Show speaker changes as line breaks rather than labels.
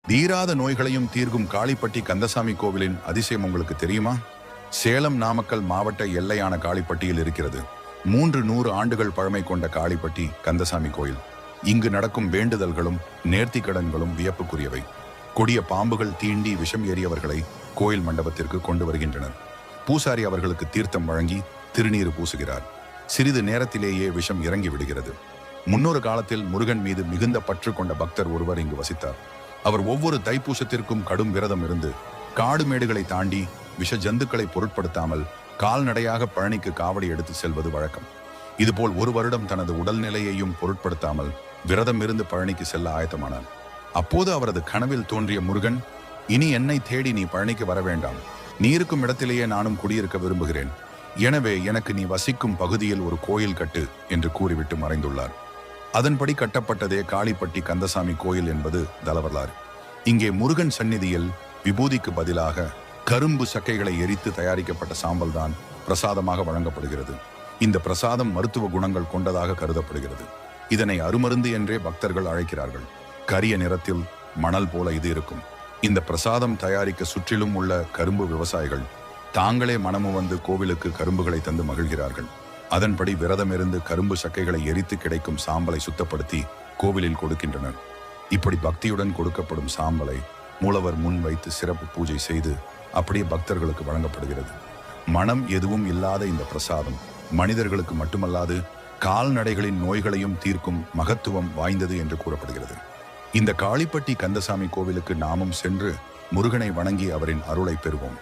தீராத நோய்களையும் தீர்க்கும் காளிப்பட்டி கந்தசாமி கோவிலின் அதிசயம் உங்களுக்கு தெரியுமா? சேலம் நாமக்கல் மாவட்ட எல்லையான காளிப்பட்டியில் இருக்கிறது 300 ஆண்டுகள் பழமை கொண்ட காளிப்பட்டி கந்தசாமி கோயில். இங்கு நடக்கும் வேண்டுதல்களும் நேர்த்திக்கடன்களும் வியப்புக்குரியவை. கொடிய பாம்புகள் தீண்டி விஷம் ஏறியவர்களை கோயில் மண்டபத்திற்கு கொண்டு வருகின்றனர். பூசாரி அவர்களுக்கு தீர்த்தம் வழங்கி திருநீர் பூசுகிறார். சிறிது நேரத்திலேயே விஷம் இறங்கி விடுகிறது. முன்னொரு காலத்தில் முருகன் மீது மிகுந்த பற்று கொண்ட பக்தர் ஒருவர் இங்கு வசித்தார். அவர் ஒவ்வொரு தைப்பூசத்திற்கும் கடும் விரதம் இருந்து காடு மேடுகளை தாண்டி விஷ ஜந்துக்களை பொருட்படுத்தாமல் கால்நடையாக பழனிக்கு காவடி எடுத்து செல்வது வழக்கம். இதுபோல் ஒரு வருடம் தனது உடல்நிலையையும் பொருட்படுத்தாமல் விரதம் இருந்து பழனிக்கு செல்ல ஆயத்தமானார். அப்போது அவரது கனவில் தோன்றிய முருகன், இனி என்னை தேடி நீ பழனிக்கு வர வேண்டாம். நீ இருக்கும் இடத்திலேயே நானும் குடியிருக்க விரும்புகிறேன். எனவே எனக்கு நீ வசிக்கும் பகுதியில் ஒரு கோயில் கட்டு என்று கூறிவிட்டு மறைந்துள்ளார். அதன்படி கட்டப்பட்டதே காளிப்பட்டி கந்தசாமி கோயில் என்பது தலவரலாறு. இங்கே முருகன் சந்நிதியில் விபூதிக்கு பதிலாக கரும்பு சக்கைகளை எரித்து தயாரிக்கப்பட்ட சாம்பல் தான் பிரசாதமாக வழங்கப்படுகிறது. இந்த பிரசாதம் மருத்துவ குணங்கள் கொண்டதாக கருதப்படுகிறது. இதனை அருமருந்து என்றே பக்தர்கள் அழைக்கிறார்கள். கரிய நிறத்தில் மணல் போல இது இருக்கும். இந்த பிரசாதம் தயாரிக்க சுற்றிலும் உள்ள கரும்பு விவசாயிகள் தாங்களே மனமு வந்து கோவிலுக்கு கரும்புகளை தந்து மகிழ்கிறார்கள். அதன்படி விரதம் இருந்து கரும்பு சக்கைகளை எரித்து கிடைக்கும் சாம்பலை சுத்தப்படுத்தி கோவிலில் கொடுக்கின்றனர். இப்படி பக்தியுடன் கொடுக்கப்படும் சாம்பலை மூலவர் முன் வைத்து சிறப்பு பூஜை செய்து அப்படியே பக்தர்களுக்கு வழங்கப்படுகிறது. மனம் எதுவும் இல்லாத இந்த பிரசாதம் மனிதர்களுக்கு மட்டுமல்லாது கால்நடைகளின் நோய்களையும் தீர்க்கும் மகத்துவம் வாய்ந்தது என்று கூறப்படுகிறது. இந்த காளிப்பட்டி கந்தசாமி கோவிலுக்கு நாமும் சென்று முருகனை வணங்கி அவரின் அருளை பெறுவோம்.